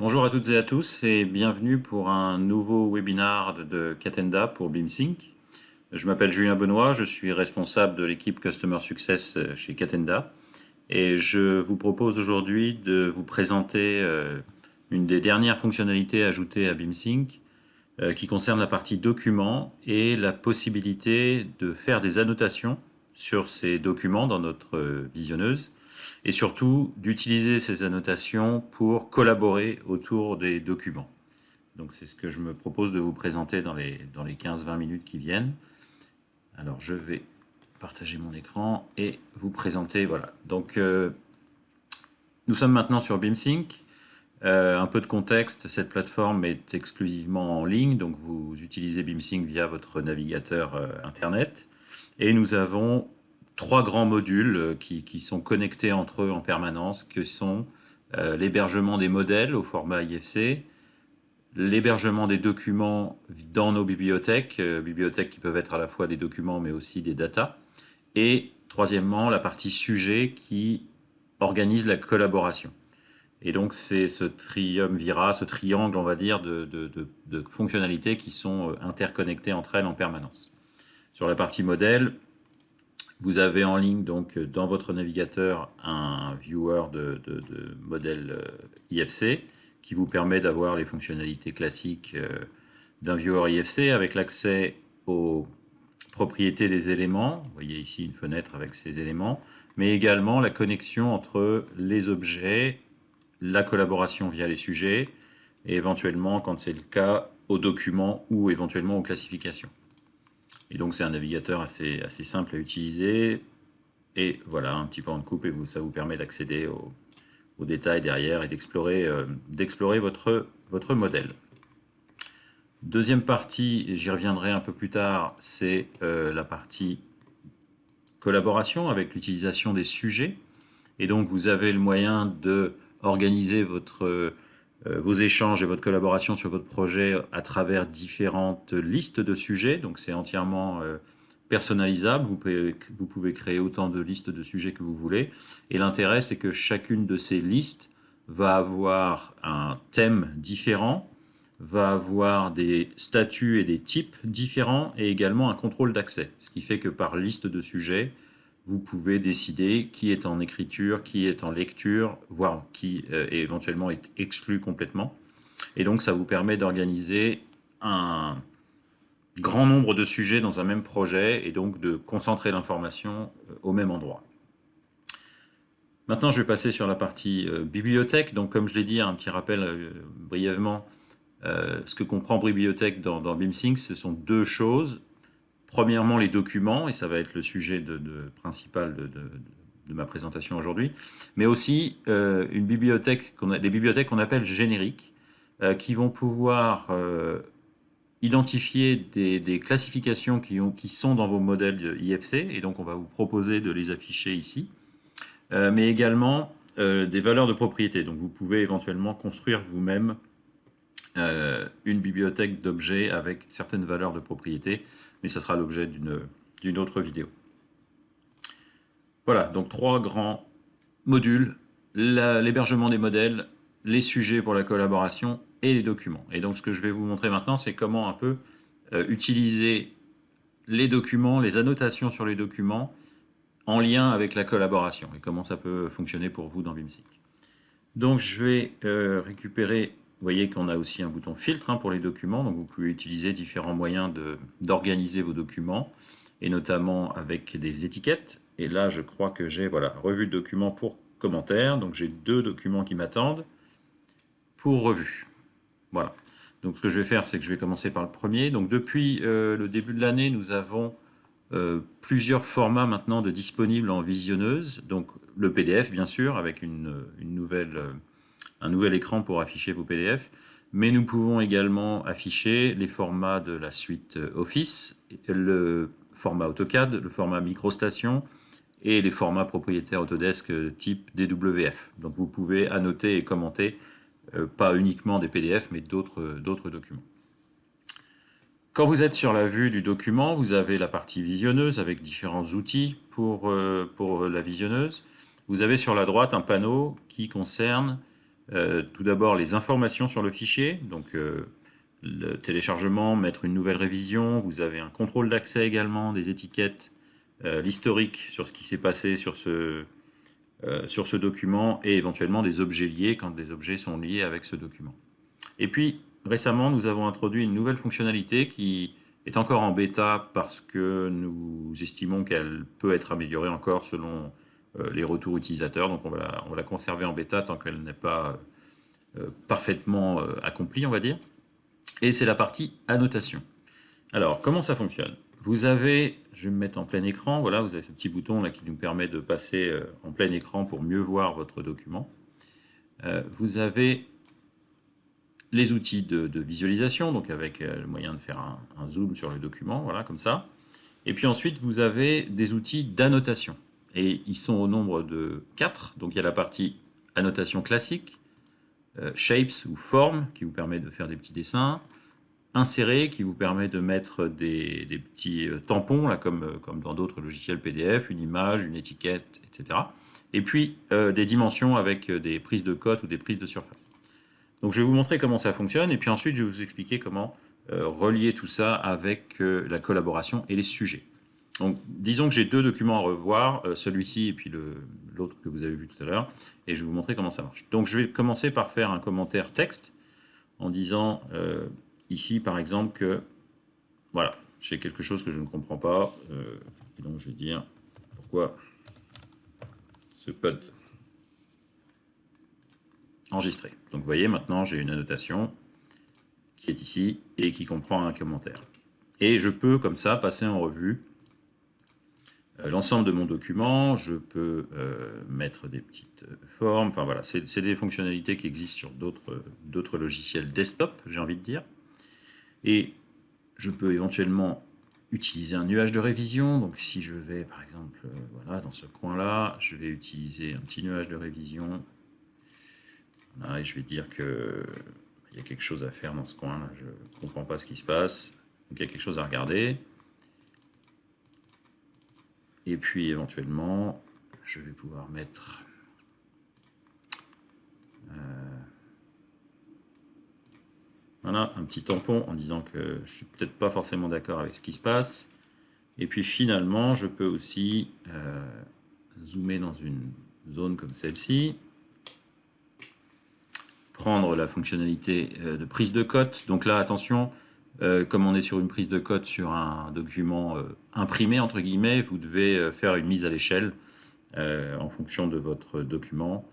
Bonjour à toutes et à tous et bienvenue pour un nouveau webinar de Catenda pour BeamSync. Je m'appelle Julien Benoît, je suis responsable de l'équipe Customer Success chez Catenda et je vous propose aujourd'hui de vous présenter une des dernières fonctionnalités ajoutées à BeamSync qui concerne la partie documents et la possibilité de faire des annotations sur ces documents dans notre visionneuse et surtout d'utiliser ces annotations pour collaborer autour des documents. Donc c'est ce que je me propose de vous présenter dans les 15-20 minutes qui viennent. Alors je vais partager mon écran et vous présenter, voilà. Donc nous sommes maintenant sur BeamSync. Un peu de contexte, cette plateforme est exclusivement en ligne, donc vous utilisez BeamSync via votre navigateur Internet. Et nous avons trois grands modules qui sont connectés entre eux en permanence, que sont l'hébergement des modèles au format IFC, l'hébergement des documents dans nos bibliothèques, bibliothèques qui peuvent être à la fois des documents mais aussi des datas, et troisièmement la partie sujet qui organise la collaboration. Et donc c'est ce triumvirat, ce triangle on va dire de fonctionnalités qui sont interconnectées entre elles en permanence. Sur la partie modèle, vous avez en ligne donc dans votre navigateur un viewer de modèle IFC qui vous permet d'avoir les fonctionnalités classiques d'un viewer IFC avec l'accès aux propriétés des éléments. Vous voyez ici une fenêtre avec ces éléments, mais également la connexion entre les objets, la collaboration via les sujets et éventuellement, quand c'est le cas, aux documents ou éventuellement aux classifications. Et donc c'est un navigateur assez simple à utiliser. Et voilà, un petit peu en coupe et ça vous permet d'accéder aux détails derrière et d'explorer votre modèle. Deuxième partie, et j'y reviendrai un peu plus tard, c'est la partie collaboration avec l'utilisation des sujets. Et donc vous avez le moyen de organiser vos échanges et votre collaboration sur votre projet à travers différentes listes de sujets. Donc c'est entièrement personnalisable. Vous pouvez créer autant de listes de sujets que vous voulez. Et l'intérêt, c'est que chacune de ces listes va avoir un thème différent, va avoir des statuts et des types différents et également un contrôle d'accès. Ce qui fait que par liste de sujets, vous pouvez décider qui est en écriture, qui est en lecture, voire qui éventuellement est exclu complètement. Et donc ça vous permet d'organiser un grand nombre de sujets dans un même projet et donc de concentrer l'information au même endroit. Maintenant je vais passer sur la partie bibliothèque. Donc comme je l'ai dit, un petit rappel brièvement, ce que comprend bibliothèque dans BeamSync, ce sont deux choses. Premièrement, les documents, et ça va être le sujet principal de ma présentation aujourd'hui, mais aussi des bibliothèques qu'on appelle génériques, qui vont pouvoir identifier des classifications qui sont dans vos modèles IFC, et donc on va vous proposer de les afficher ici, mais également des valeurs de propriété. Donc vous pouvez éventuellement construire vous-même une bibliothèque d'objets avec certaines valeurs de propriété, mais ça sera l'objet d'une autre vidéo. Voilà, donc trois grands modules, l'hébergement des modèles, les sujets pour la collaboration et les documents. Et donc ce que je vais vous montrer maintenant, c'est comment un peu utiliser les documents, les annotations sur les documents en lien avec la collaboration et comment ça peut fonctionner pour vous dans BeamSync. Donc je vais récupérer. Vous voyez qu'on a aussi un bouton filtre pour les documents, donc vous pouvez utiliser différents moyens d'organiser vos documents, et notamment avec des étiquettes. Et là, je crois que j'ai revue de documents pour commentaires, donc j'ai deux documents qui m'attendent pour revue. Voilà. Donc ce que je vais faire, c'est que je vais commencer par le premier. Donc depuis le début de l'année, nous avons plusieurs formats maintenant de disponibles en visionneuse. Donc le PDF, bien sûr, avec un nouvel écran pour afficher vos PDF, mais nous pouvons également afficher les formats de la suite Office, le format AutoCAD, le format MicroStation et les formats propriétaires Autodesk type DWF. Donc vous pouvez annoter et commenter pas uniquement des PDF, mais d'autres documents. Quand vous êtes sur la vue du document, vous avez la partie visionneuse avec différents outils pour la visionneuse. Vous avez sur la droite un panneau qui concerne Tout d'abord, les informations sur le fichier, donc le téléchargement, mettre une nouvelle révision. Vous avez un contrôle d'accès également, des étiquettes, l'historique sur ce qui s'est passé sur ce document et éventuellement des objets liés quand des objets sont liés avec ce document. Et puis, récemment, nous avons introduit une nouvelle fonctionnalité qui est encore en bêta parce que nous estimons qu'elle peut être améliorée encore selon les retours utilisateurs. Donc on va la conserver en bêta tant qu'elle n'est pas parfaitement accomplie, on va dire. Et c'est la partie annotation. Alors, comment ça fonctionne? Vous avez, je vais me mettre en plein écran, voilà, vous avez ce petit bouton là qui nous permet de passer en plein écran pour mieux voir votre document. Vous avez les outils de visualisation, donc avec le moyen de faire un zoom sur le document, voilà, comme ça. Et puis ensuite, vous avez des outils d'annotation. Et ils sont au nombre de 4. Donc il y a la partie annotation classique, shapes ou formes, qui vous permet de faire des petits dessins, insérer, qui vous permet de mettre des petits tampons, là, comme dans d'autres logiciels PDF, une image, une étiquette, etc. Et puis des dimensions avec des prises de cote ou des prises de surface. Donc je vais vous montrer comment ça fonctionne, et puis ensuite je vais vous expliquer comment relier tout ça avec la collaboration et les sujets. Donc disons que j'ai deux documents à revoir, celui-ci et puis l'autre que vous avez vu tout à l'heure, et je vais vous montrer comment ça marche. Donc je vais commencer par faire un commentaire texte, en disant ici par exemple que, voilà, j'ai quelque chose que je ne comprends pas, et donc je vais dire pourquoi ce code enregistré. Donc vous voyez, maintenant j'ai une annotation qui est ici et qui comprend un commentaire. Et je peux comme ça passer en revue l'ensemble de mon document, je peux mettre des petites formes, enfin voilà, c'est des fonctionnalités qui existent sur d'autres logiciels desktop, j'ai envie de dire. Et je peux éventuellement utiliser un nuage de révision, donc si je vais par exemple, voilà, dans ce coin-là, je vais utiliser un petit nuage de révision. Voilà, et je vais dire que il y a quelque chose à faire dans ce coin-là, je ne comprends pas ce qui se passe, donc il y a quelque chose à regarder. Et puis éventuellement, je vais pouvoir mettre voilà, un petit tampon en disant que je ne suis peut-être pas forcément d'accord avec ce qui se passe. Et puis finalement, je peux aussi zoomer dans une zone comme celle-ci, prendre la fonctionnalité de prise de cote. Donc là, attention, comme on est sur une prise de cote sur un document imprimé, entre guillemets, vous devez faire une mise à l'échelle en fonction de votre document,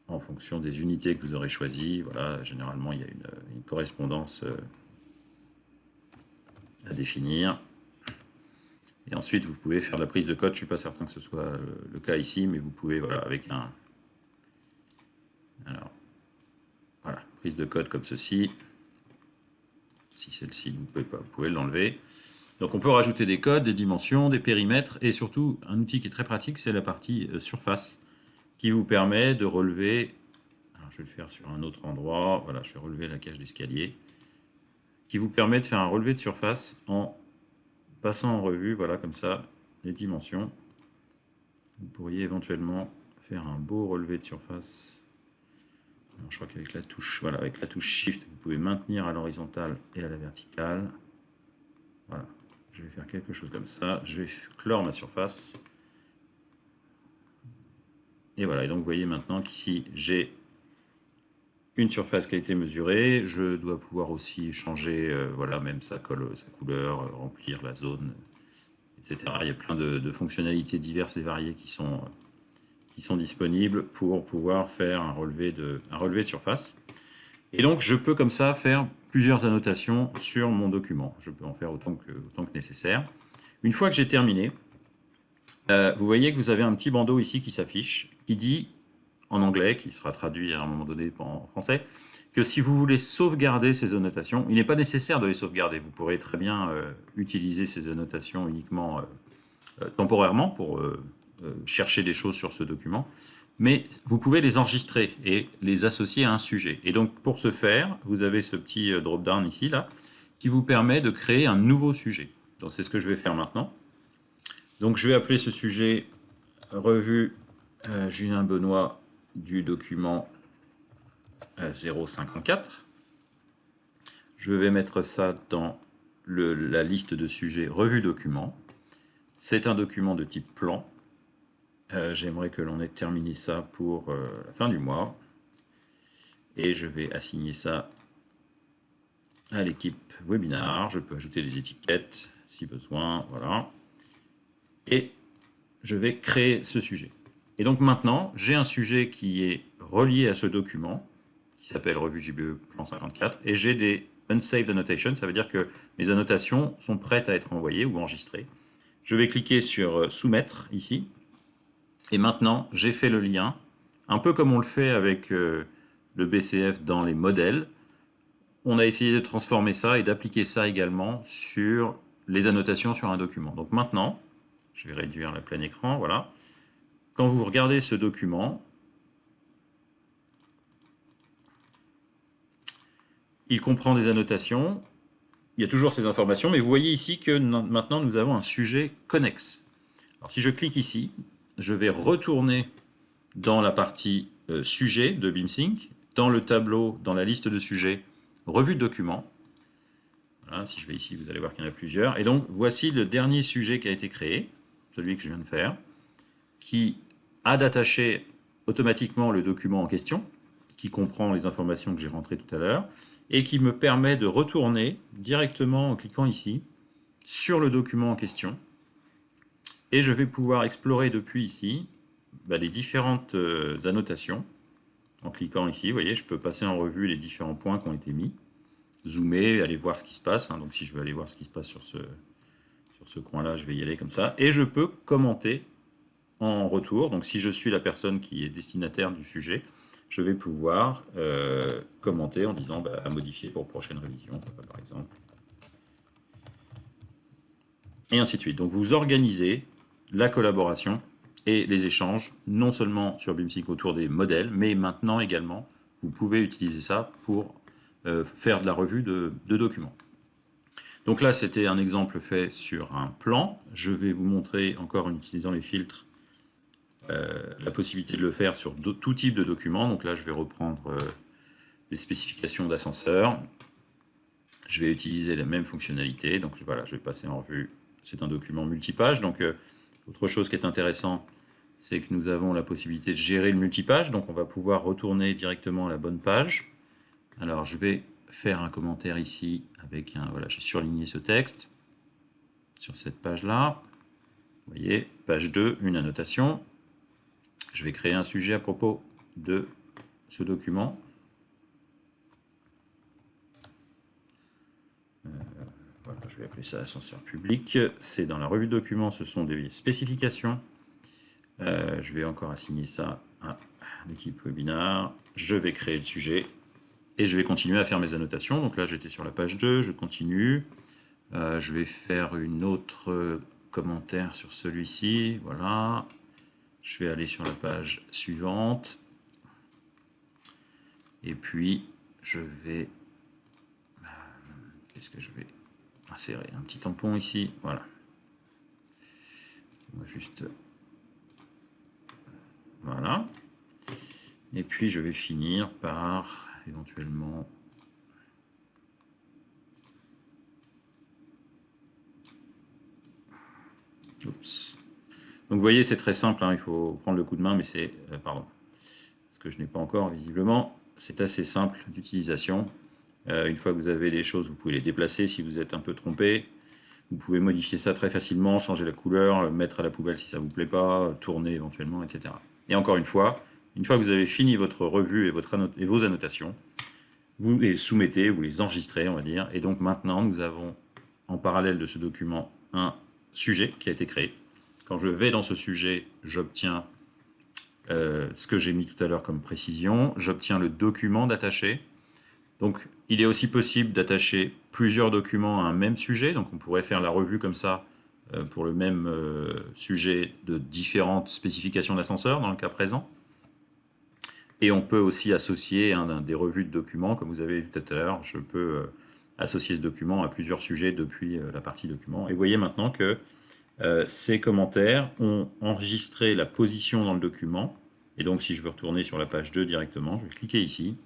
en fonction des unités que vous aurez choisies. Voilà, généralement, il y a une correspondance à définir. Et ensuite, vous pouvez faire la prise de code. Je ne suis pas certain que ce soit le cas ici, mais vous pouvez, voilà, avec un... Alors, voilà, prise de code comme ceci. Si celle-ci, vous pouvez l'enlever. Donc on peut rajouter des codes, des dimensions, des périmètres, et surtout, un outil qui est très pratique, c'est la partie surface, qui vous permet de relever... Alors je vais le faire sur un autre endroit. Voilà, je vais relever la cage d'escalier, qui vous permet de faire un relevé de surface en passant en revue, voilà, comme ça, les dimensions. Vous pourriez éventuellement faire un beau relevé de surface. Alors, je crois qu'avec la touche, voilà, avec la touche Shift, vous pouvez maintenir à l'horizontale et à la verticale. Voilà, je vais faire quelque chose comme ça. Je vais clore ma surface. Et voilà, et donc vous voyez maintenant qu'ici, j'ai une surface qui a été mesurée. Je dois pouvoir aussi changer, voilà, même sa couleur, remplir la zone, etc. Il y a plein de fonctionnalités diverses et variées qui sont disponibles pour pouvoir faire un relevé de surface. Et donc, je peux comme ça faire plusieurs annotations sur mon document. Je peux en faire autant que nécessaire. Une fois que j'ai terminé, vous voyez que vous avez un petit bandeau ici qui s'affiche, qui dit, en anglais, qui sera traduit à un moment donné en français, que si vous voulez sauvegarder ces annotations, il n'est pas nécessaire de les sauvegarder. Vous pourrez très bien utiliser ces annotations uniquement temporairement pour chercher des choses sur ce document, mais vous pouvez les enregistrer et les associer à un sujet. Et donc pour ce faire, vous avez ce petit drop-down ici, là, qui vous permet de créer un nouveau sujet. Donc c'est ce que je vais faire maintenant. Donc je vais appeler ce sujet revue Julien Benoît du document 054. Je vais mettre ça dans la liste de sujets revue document. C'est un document de type plan. J'aimerais que l'on ait terminé ça pour la fin du mois. Et je vais assigner ça à l'équipe webinar. Je peux ajouter des étiquettes si besoin. Voilà. Et je vais créer ce sujet. Et donc maintenant, j'ai un sujet qui est relié à ce document, qui s'appelle Revue JBE Plan 54, et j'ai des unsaved annotations, ça veut dire que mes annotations sont prêtes à être envoyées ou enregistrées. Je vais cliquer sur Soumettre ici, et maintenant j'ai fait le lien, un peu comme on le fait avec le BCF dans les modèles. On a essayé de transformer ça et d'appliquer ça également sur les annotations sur un document. Donc maintenant, je vais réduire la plein écran, voilà. Quand vous regardez ce document, il comprend des annotations, il y a toujours ces informations, mais vous voyez ici que maintenant nous avons un sujet connexe. Alors si je clique ici, je vais retourner dans la partie sujet de BeamSync, dans le tableau, dans la liste de sujets, revue de documents. Voilà, si je vais ici, vous allez voir qu'il y en a plusieurs. Et donc voici le dernier sujet qui a été créé, celui que je viens de faire, qui a d'attacher automatiquement le document en question, qui comprend les informations que j'ai rentrées tout à l'heure, et qui me permet de retourner directement en cliquant ici sur le document en question. Et je vais pouvoir explorer depuis ici les différentes annotations. En cliquant ici, vous voyez, je peux passer en revue les différents points qui ont été mis, zoomer, aller voir ce qui se passe. Donc si je veux aller voir ce qui se passe sur ce coin-là, je vais y aller comme ça. Et je peux commenter en retour. Donc si je suis la personne qui est destinataire du sujet, je vais pouvoir commenter en disant à modifier pour prochaine révision, par exemple. Et ainsi de suite. Donc vous organisez la collaboration et les échanges, non seulement sur BeamSync autour des modèles, mais maintenant également, vous pouvez utiliser ça pour faire de la revue de documents. Donc là, c'était un exemple fait sur un plan. Je vais vous montrer, encore en utilisant les filtres, la possibilité de le faire sur tout type de documents. Donc là, je vais reprendre les spécifications d'ascenseur. Je vais utiliser la même fonctionnalité. Donc voilà, je vais passer en revue. C'est un document multipage. Donc autre chose qui est intéressant, c'est que nous avons la possibilité de gérer le multipage. Donc on va pouvoir retourner directement à la bonne page. Alors je vais faire un commentaire ici avec un... Voilà, j'ai surligné ce texte sur cette page-là. Vous voyez, page 2, une annotation. Je vais créer un sujet à propos de ce document. Voilà, je vais appeler ça ascenseur public. C'est dans la revue de documents, ce sont des spécifications. Je vais encore assigner ça à l'équipe webinar. Je vais créer le sujet et je vais continuer à faire mes annotations. Donc là, j'étais sur la page 2, je continue. Je vais faire une autre commentaire sur celui-ci. Voilà. Je vais aller sur la page suivante. Et puis, je vais... Qu'est-ce que je vais insérer? Un petit tampon ici. Voilà. On va juste... Voilà. Et puis, je vais finir par, éventuellement... Oups. Donc vous voyez, c'est très simple, hein, il faut prendre le coup de main, mais c'est... pardon. Parce que je n'ai pas encore, visiblement. C'est assez simple d'utilisation. Une fois que vous avez les choses, vous pouvez les déplacer si vous êtes un peu trompé. Vous pouvez modifier ça très facilement, changer la couleur, le mettre à la poubelle si ça ne vous plaît pas, tourner éventuellement, etc. Et encore une fois que vous avez fini votre revue et vos annotations, vous les soumettez, vous les enregistrez, on va dire. Et donc maintenant, nous avons en parallèle de ce document un sujet qui a été créé. Quand je vais dans ce sujet, j'obtiens ce que j'ai mis tout à l'heure comme précision. J'obtiens le document d'attacher. Donc, il est aussi possible d'attacher plusieurs documents à un même sujet. Donc, on pourrait faire la revue comme ça pour le même sujet de différentes spécifications d'ascenseur, dans le cas présent. Et on peut aussi associer des revues de documents, comme vous avez vu tout à l'heure. Je peux associer ce document à plusieurs sujets depuis la partie documents. Et vous voyez maintenant que ces commentaires ont enregistré la position dans le document. Et donc, si je veux retourner sur la page 2 directement, je vais cliquer ici.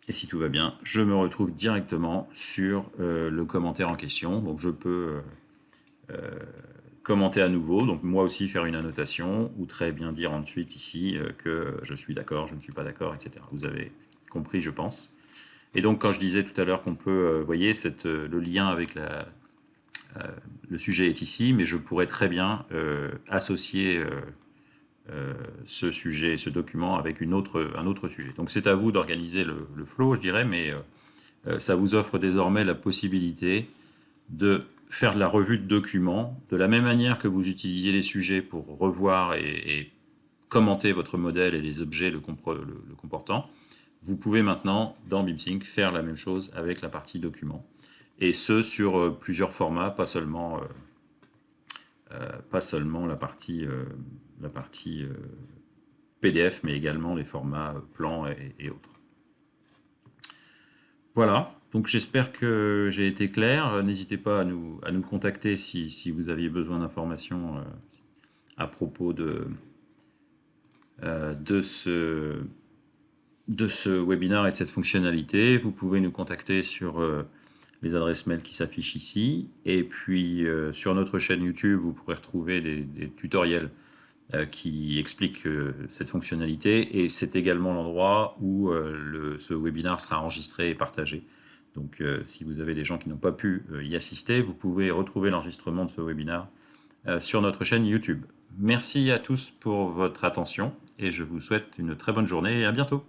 Et si tout va bien, je me retrouve directement sur le commentaire en question. Donc je peux commenter à nouveau, donc moi aussi faire une annotation, ou très bien dire ensuite ici que je suis d'accord, je ne suis pas d'accord, etc. Vous avez compris, je pense. Et donc quand je disais tout à l'heure qu'on peut, vous voyez, le lien avec le sujet est ici, mais je pourrais très bien associer ce sujet, ce document avec un autre sujet. Donc c'est à vous d'organiser le flow, je dirais, mais ça vous offre désormais la possibilité de faire de la revue de documents de la même manière que vous utilisiez les sujets pour revoir et commenter votre modèle et les objets le comportant. Vous pouvez maintenant, dans BeamSync, faire la même chose avec la partie documents. Et ce, sur plusieurs formats, pas seulement la partie PDF, mais également les formats plans et autres. Voilà, donc j'espère que j'ai été clair. N'hésitez pas à nous contacter si vous aviez besoin d'informations à propos euh, de ce, de ce webinaire et de cette fonctionnalité. Vous pouvez nous contacter sur les adresses mail qui s'affichent ici. Et puis sur notre chaîne YouTube, vous pourrez retrouver des tutoriels qui expliquent cette fonctionnalité. Et c'est également l'endroit où ce webinaire sera enregistré et partagé. Donc si vous avez des gens qui n'ont pas pu y assister, vous pouvez retrouver l'enregistrement de ce webinaire sur notre chaîne YouTube. Merci à tous pour votre attention et je vous souhaite une très bonne journée et à bientôt.